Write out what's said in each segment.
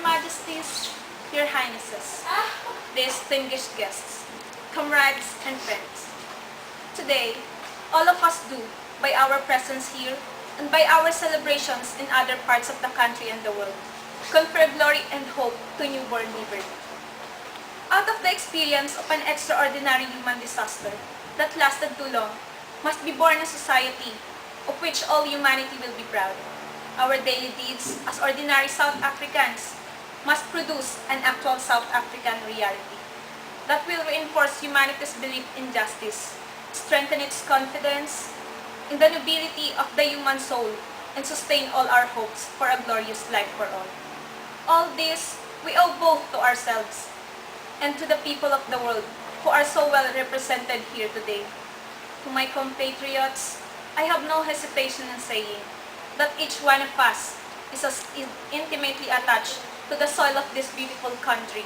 Majesties, Your Highnesses, distinguished guests, comrades and friends. Today, all of us do, by our presence here and by our celebrations in other parts of the country and the world, confer glory and hope to newborn liberty. Out of the experience of an extraordinary human disaster that lasted too long, must be born a society of which all humanity will be proud. Our daily deeds as ordinary South Africans must produce an actual South African reality that will reinforce humanity's belief in justice, strengthen its confidence in the nobility of the human soul, and sustain all our hopes for a glorious life for all. All this we owe both to ourselves and to the people of the world who are so well represented here today. To my compatriots, I have no hesitation in saying that each one of us is as intimately attached to the soil of this beautiful country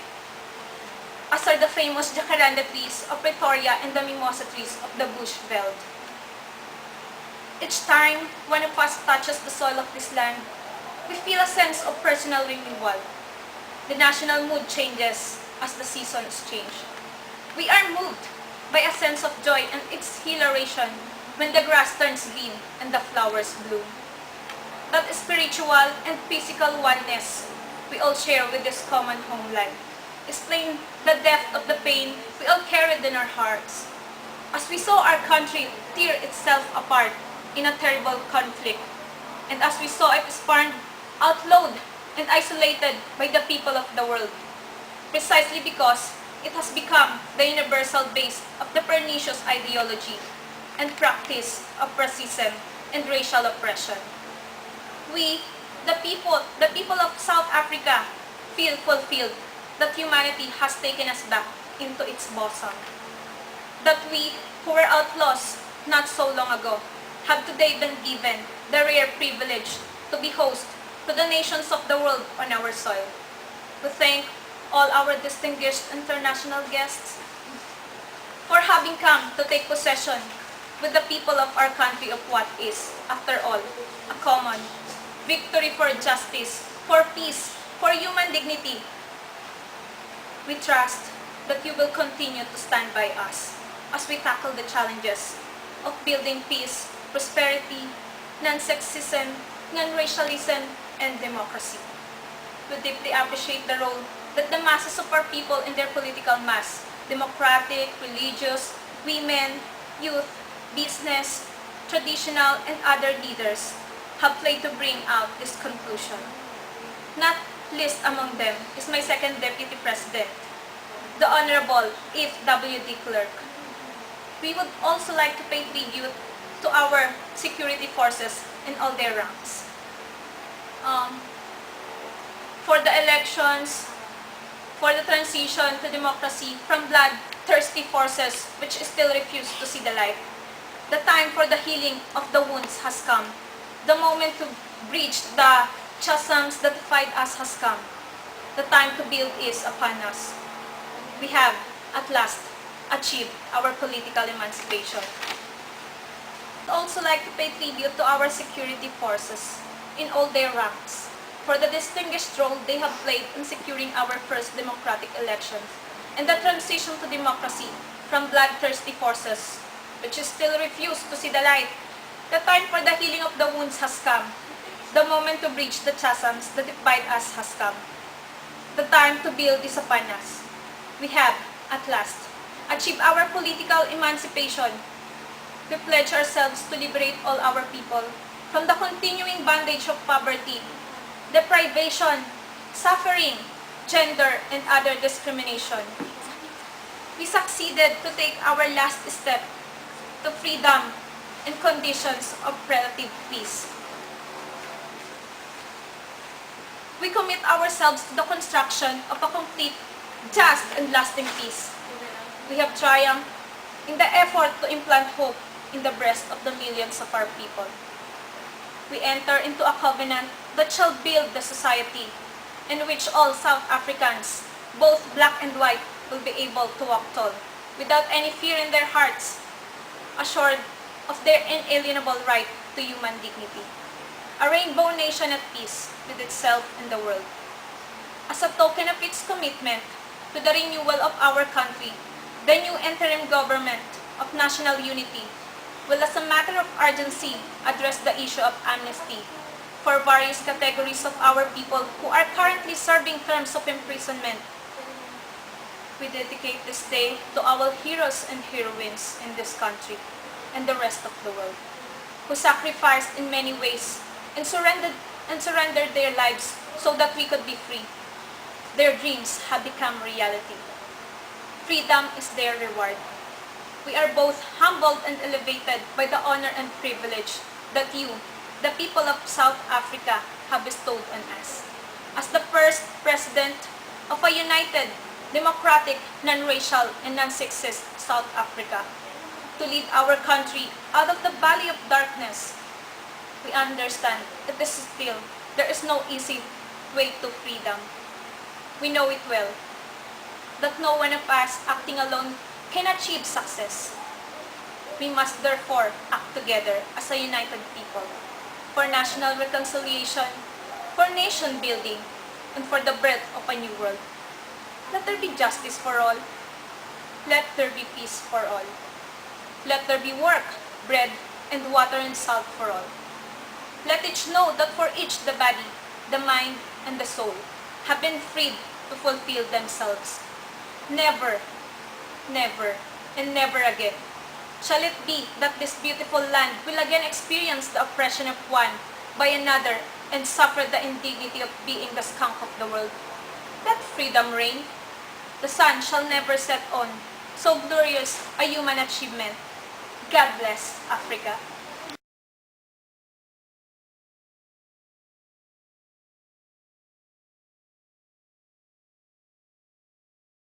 as are the famous jacaranda trees of Pretoria and the mimosa trees of the Bush Veld. Each time one of us touches the soil of this land, we feel a sense of personal renewal. The national mood changes as the seasons change. We are moved by a sense of joy and exhilaration when the grass turns green and the flowers bloom. That spiritual and physical oneness we all share with this common homeland explain the depth of the pain we all carried in our hearts as we saw our country tear itself apart in a terrible conflict, and as we saw it spurned, outlawed, and isolated by the people of the world, precisely because it has become the universal base of the pernicious ideology and practice of racism and racial oppression. We, the people of South Africa, feel fulfilled that humanity has taken us back into its bosom. That we, who were outlaws not so long ago, have today been given the rare privilege to be host to the nations of the world on our soil. We thank all our distinguished international guests for having come to take possession with the people of our country of what is, after all, a common victory for justice, for peace, for human dignity. We trust that you will continue to stand by us as we tackle the challenges of building peace, prosperity, non-sexism, non-racialism, and democracy. We deeply appreciate the role that the masses of our people in their political mass, democratic, religious, women, youth, business, traditional, and other leaders have played to bring out this conclusion. Not least among them is my second Deputy President, the Honorable F. W. D. Clerk. We would also like to pay tribute to our security forces in all their ranks. For the elections, for the transition to democracy from bloodthirsty forces which still refuse to see the light. The time for the healing of the wounds has come. The moment to bridge the chasms that divide us has come. The time to build is upon us. We have, at last, achieved our political emancipation. I'd also like to pay tribute to our security forces in all their ranks for the distinguished role they have played in securing our first democratic elections and the transition to democracy from bloodthirsty forces which still refuse to see the light. The time for the healing of the wounds has come. The moment to bridge the chasms that divide us has come. The time to build is upon us. We have, at last, achieved our political emancipation. We pledge ourselves to liberate all our people from the continuing bondage of poverty, deprivation, suffering, gender, and other discrimination. We succeeded to take our last step to freedom and conditions of relative peace. We commit ourselves to the construction of a complete, just, and lasting peace. We have triumphed in the effort to implant hope in the breast of the millions of our people. We enter into a covenant that shall build the society in which all South Africans, both black and white, will be able to walk tall, without any fear in their hearts, assured of their inalienable right to human dignity. A rainbow nation at peace with itself and the world. As a token of its commitment to the renewal of our country, the new interim government of national unity will, as a matter of urgency, address the issue of amnesty for various categories of our people who are currently serving terms of imprisonment. We dedicate this day to our heroes and heroines in this country and the rest of the world, who sacrificed in many ways and surrendered their lives so that we could be free. Their dreams have become reality. Freedom is their reward. We are both humbled and elevated by the honor and privilege that you, the people of South Africa, have bestowed on us. As the first president of a united, democratic, non-racial, and non-sexist South Africa, to lead our country out of the valley of darkness, we understand that there is no easy way to freedom. We know it well, that no one of us acting alone can achieve success. We must therefore act together as a united people for national reconciliation, for nation building, and for the birth of a new world. Let there be justice for all. Let there be peace for all. Let there be work, bread, and water and salt for all. Let each know that for each the body, the mind, and the soul have been freed to fulfill themselves. Never, never, and never again shall it be that this beautiful land will again experience the oppression of one by another and suffer the indignity of being the skunk of the world. Let freedom reign. The sun shall never set on so glorious a human achievement. God bless Africa.